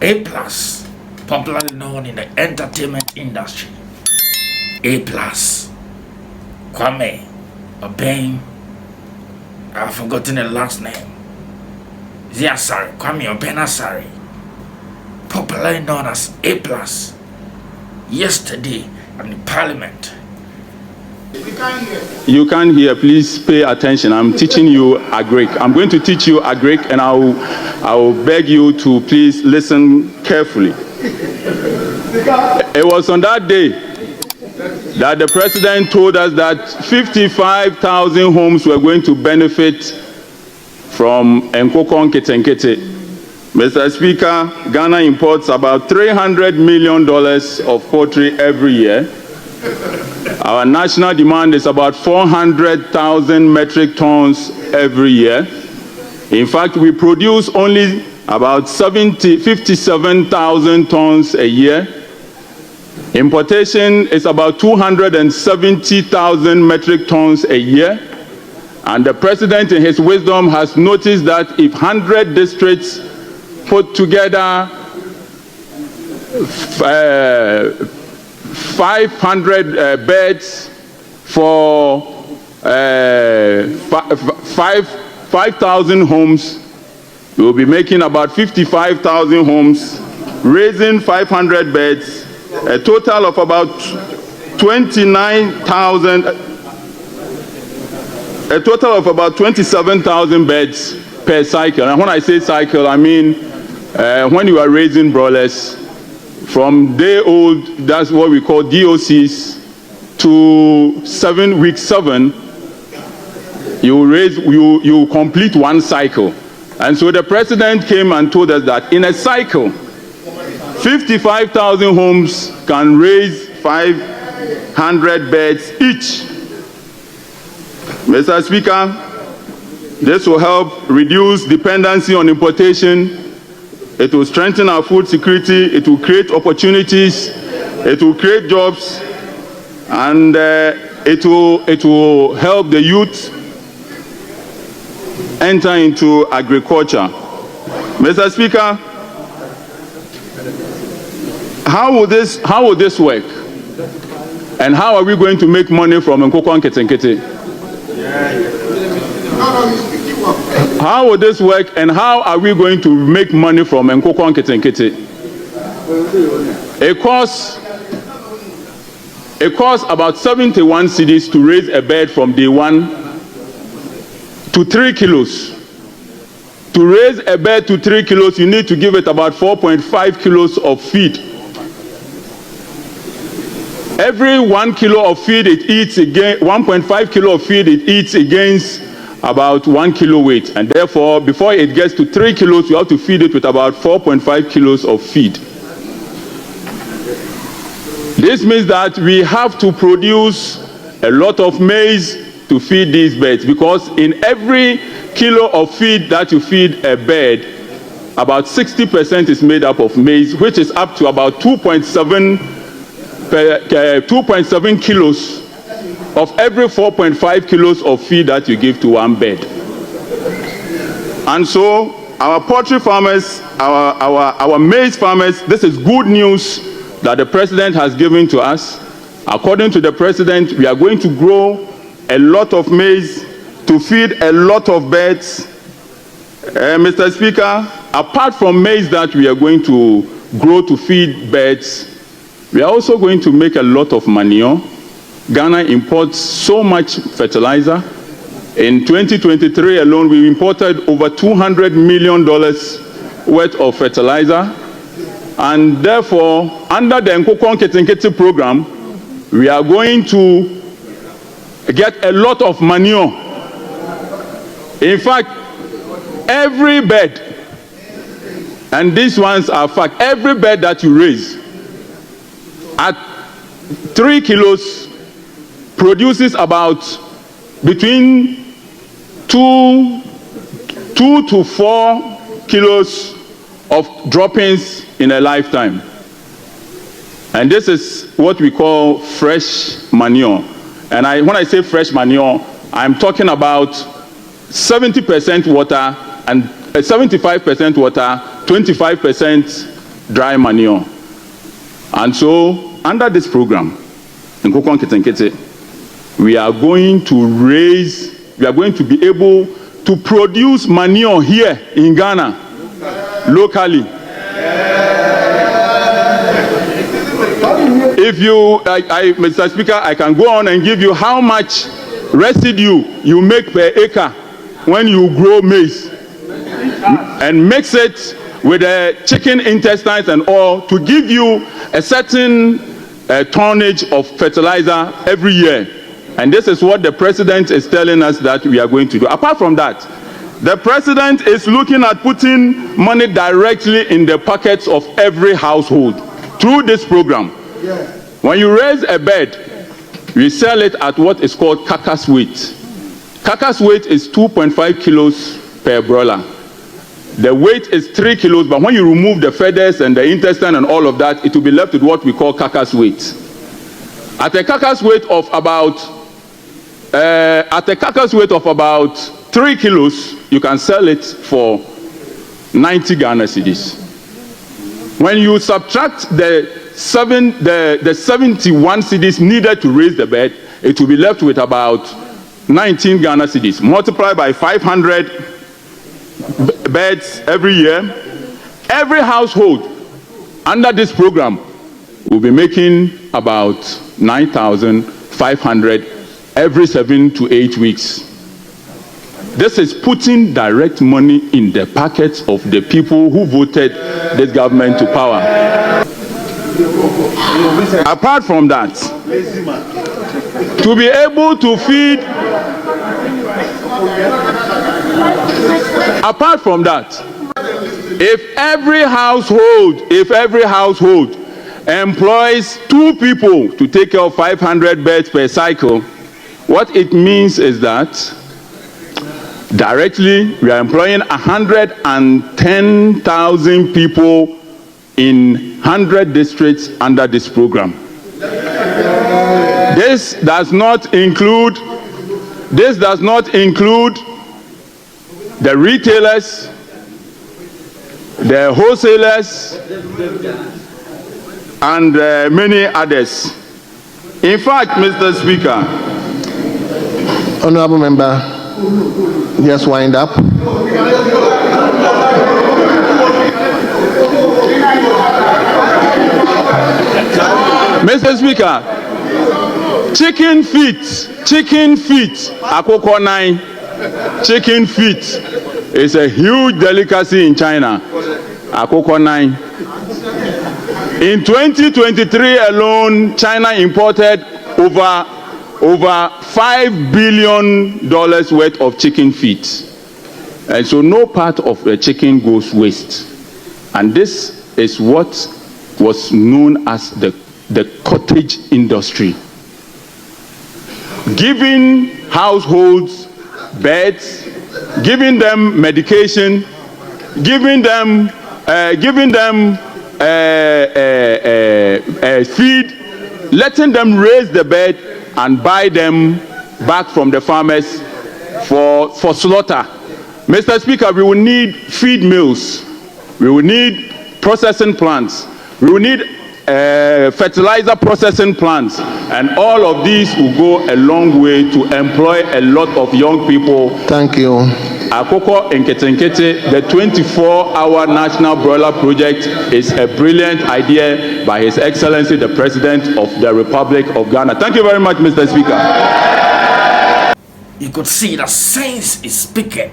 A-Plus, popularly known in the entertainment industry. A-Plus, Kwame A-Plus, I've forgotten the last name. Kwame A-Plus, popularly known as A-Plus, yesterday in the parliament. You can't hear. Please pay attention. I'm teaching you Agric. I'm going to teach you Agric, and I will beg you to please listen carefully. It was on that day that the president told us that 55,000 homes were going to benefit from Nkok Nketinketin. Mr. Speaker, Ghana imports about $300 million of poultry every year. Our national demand is about 400,000 metric tons every year. In fact, we produce only about 57,000 tons a year. Importation is about 270,000 metric tons a year. And the president, in his wisdom, has noticed that if 100 districts put together 500 beds for 5,000 homes, we will be making about 55,000 homes, raising 500 beds, a total of about 27,000 beds per cycle. And when I say cycle, I mean when you are raising broilers, from day old, that's what we call DOCs, to week 7, you complete one cycle. And so the president came and told us that in a cycle, 55,000 homes can raise 500 beds each. Mr. Speaker, this will help reduce dependency on importation. It will strengthen our food security. It will create opportunities. It will create jobs, and it will help the youth enter into agriculture. Mr. Speaker, how will this work? And how are we going to make money from Nkok Nketinketin? How will this work, and how are we going to make money from Nkok Nketinketin? It costs about 71 cedis to raise a bed from day 1 to 3 kilos. To raise a bed to 3 kilos, you need to give it about 4.5 kilos of feed. Every 1 kilo of feed it eats again, 1.5 kilo of feed it eats against about 1 kilo weight, and therefore before it gets to 3 kilos, you have to feed it with about 4.5 kilos of feed. This means that we have to produce a lot of maize to feed these birds, because in every kilo of feed that you feed a bird, about 60% is made up of maize, which is up to about 2.7 kilos of every 4.5 kilos of feed that you give to one bird. And so our poultry farmers, our maize farmers, this is good news that the president has given to us. According to the president, we are going to grow a lot of maize to feed a lot of birds. Mr. Speaker, apart from maize that we are going to grow to feed birds, we are also going to make a lot of manure. Ghana imports so much fertilizer. In 2023 alone, we imported over $200 million worth of fertilizer. And therefore, under the Nkok Nketinketin program, we are going to get a lot of manure. In fact, every bed, and these ones are fact, every bed that you raise at 3 kilos produces about between 2 to 4 kilos of droppings in a lifetime. And this is what we call fresh manure. And when I say fresh manure, I'm talking about 70% water and 75% water, 25% dry manure. And so, under this program, Nkok Nketinketin, we are going to be able to produce manure here in Ghana, locally. If you, Mr. Speaker, I can go on and give you how much residue you make per acre when you grow maize and mix it with the chicken intestines and all to give you a certain tonnage of fertilizer every year. And this is what the president is telling us that we are going to do. Apart from that, the president is looking at putting money directly in the pockets of every household through this program. When you raise a bird, we sell it at what is called carcass weight. Carcass weight is 2.5 kilos per broiler. The weight is 3 kilos, but when you remove the feathers and the intestine and all of that, it will be left with what we call carcass weight. At a carcass weight of about 3 kilos, you can sell it for 90 Ghana cedis. When you subtract the 71 cedis needed to raise the bed, it will be left with about 19 Ghana cedis. Multiply by 500 beds every year. Every household under this program will be making about 9,500 every 7 to 8 weeks. This is putting direct money in the pockets of the people who voted this government to power. Apart from that, to be able to feed, apart from that, if every household employs 2 people to take care of 500 birds per cycle, what it means is that directly we are employing 110,000 people in 100 districts under this program. This does not include the retailers, the wholesalers, and many others. In fact, Mr. Speaker, Honorable Member, just wind up. Mr. Speaker, chicken feet, akoko 9, chicken feet is a huge delicacy in China. Akoko 9. In 2023 alone, China imported over $5 billion worth of chicken feet. And so no part of the chicken goes waste. And this is what was known as the cottage industry. Giving households beds, giving them medication, giving them feed, letting them raise the bed and buy them back from the farmers for slaughter. Mr. Speaker, we will need feed mills, we will need processing plants, we will need fertilizer processing plants, and all of these will go a long way to employ a lot of young people. Thank you. Akoko Nketinketin, the 24-hour national broiler project is a brilliant idea by His Excellency the President of the Republic of Ghana. Thank you very much, Mr. Speaker. You could see that science is speaking.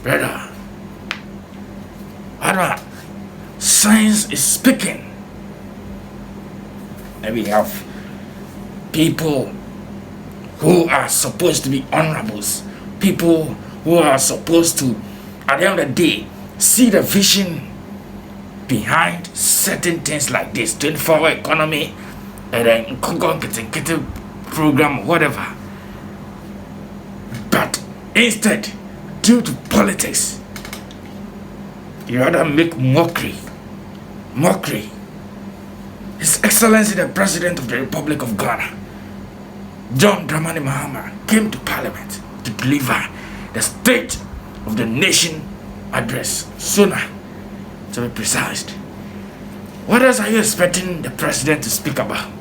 Brother, science is speaking. And we have people who are supposed to be honorables, people who are supposed to, at the end of the day, see the vision behind certain things like this 24-hour economy and then Nkok program, whatever. But instead, due to politics, you rather make mockery. His Excellency the President of the Republic of Ghana, John Dramani Mahama, came to Parliament to deliver the State of the Nation address. Sooner, to be precise. What else are you expecting the president to speak about?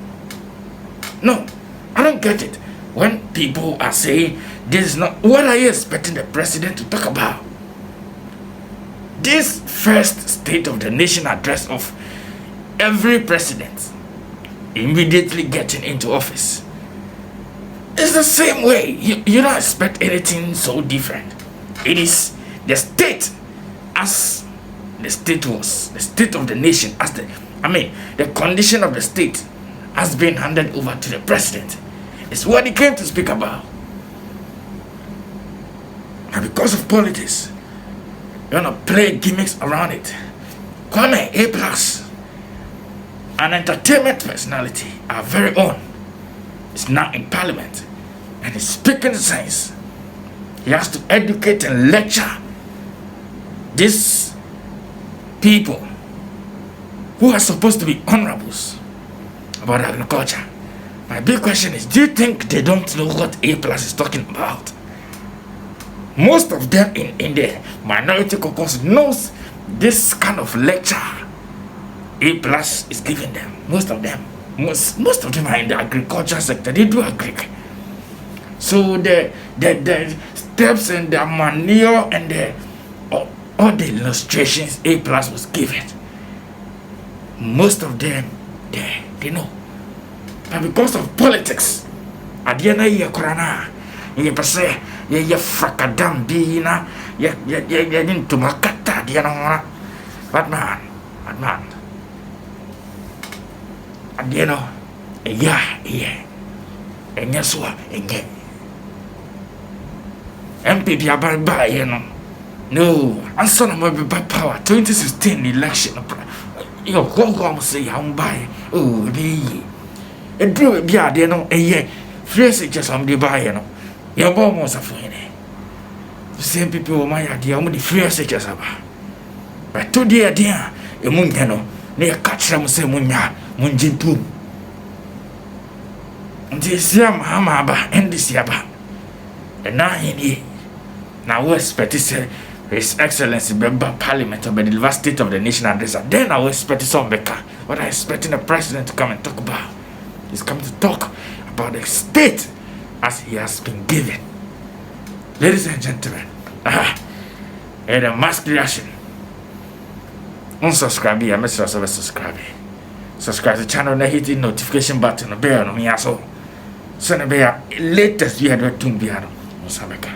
No, I don't get it. When people are saying this is not, what are you expecting the president to talk about? This first State of the Nation address of every president immediately getting into office, it's the same way. You don't expect anything so different. It is the state as the state was, the state of the nation as the condition of the state has been handed over to the president. It's what he came to speak about. And because of politics, you want to play gimmicks around it. Kwame A-Plus, an entertainment personality, our very own, is now in parliament and is speaking sense. He has to educate and lecture these people who are supposed to be honorables about agriculture. My big question is, do you think they don't know what A-Plus is talking about? Most of them in the minority caucus knows this kind of lecture A-Plus is giving them. Most of them are in the agriculture sector. They do agree. So the steps and the manure and all the illustrations A-Plus was given, most of them they know. But because of politics, at the end of the corona, you say you fracadam bina, you didn't to Makata, you know. But man, at the end of and yes, what again. MPP about by, you know. No, and son of my power 2016 election. You go say how buy. Oh, it drew be a dear no a year. Free just on the buy, you know. Your bomb was a friend. The same people, my idea, only free such about. But 2 dear, a moon canoe, near catch them, say Munya, Munjin too. And this yam hamaba and this yaba. And now he now we expect His Excellency member Parliament of the State of the Nation address. Then I will expect some Becca. What I expecting the president to come and talk about. He's coming to talk about the state as he has been given. Ladies and gentlemen, and a mass creation. Unsubscribe here, make sure you subscribe. Subscribe to the channel and hit the notification button on bell on me also. So the latest you had to be on Sabeka.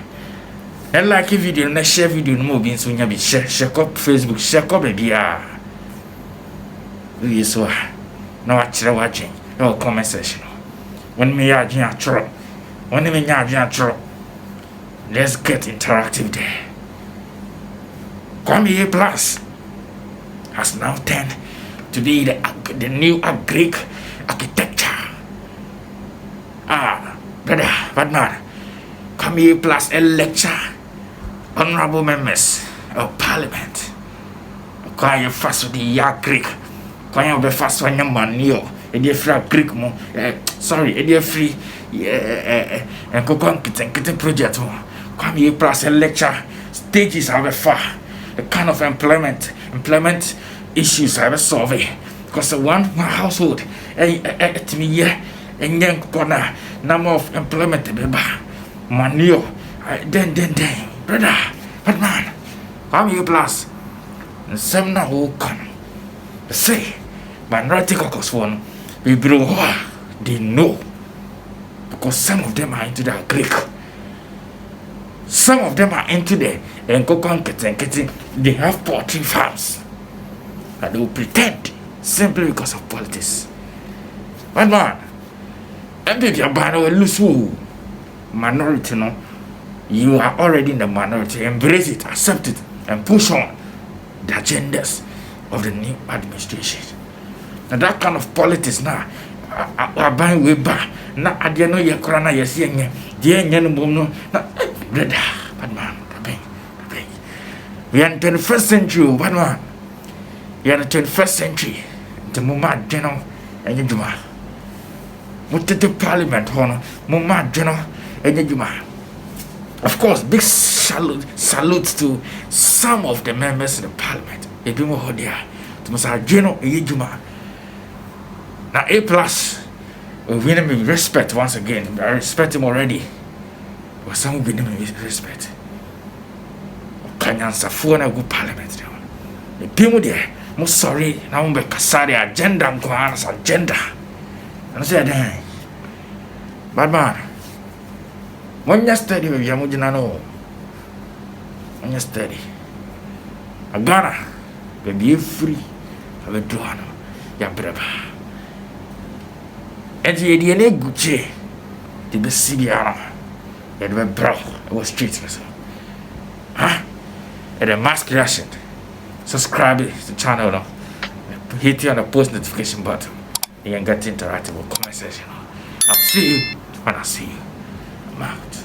And like a video, and share video, no more being soon. You be share up Facebook, share up baby. We so no watching, no comment section. When me are true, when me are true, let's get interactive there. Kwame A-Plus has now turned to be the new Greek architecture. Brother, but man, Kwame A-Plus a lecture. Honorable members of Parliament, Kwame fast with the Greek, Kwame be fast when you manio, and you free Greek mo. Sorry, and you free Nkok Nketinketin project mo. Kwame A-Plus a lecture stages have far the kind of employment issues have a survey because one household to me yeah and then corner number of employment manio then. Brother, but man, Kwame A-Plus, and some now who come. Say, minority caucus one, we bro, they know. Because some of them are into the Greek. Some of them are into the Nkok Nketinketin. They have poultry farms. And they will pretend simply because of politics. But man, MPP Abano will lose minority, no. You are already in the minority. Embrace it, accept it, and push on the agendas of the new administration. Now that kind of politics now, are buying way back. Now I don't know your corona, you're seeing no brother, bad man, we are in the 21st century, bad man. We are in the 21st century. The Mumma General and Yajuma. What did the Parliament honor? Mumma General and Yajuma. Of course, big salute to some of the members of the Parliament. ebi mo ho dia to must adwe no ejuma na A-Plus winning me respect once again. I respect him already. But some winning me respect. Kenyan Safo na go parliament there. The people there, I'm sorry, now I'm kasari agenda nkwan's agenda. And say then, bad man. When you study with Yamujina no. When you study, a Ghana, be free. Have a drone, ya brother. And the idea Gucci, the Bessibiana, and the bro, it was streets, huh? And the mass creation. Subscribe to the channel, no? Hit on the post notification button. You can get interactive with comment section. I'll see you when I see you. I'm out.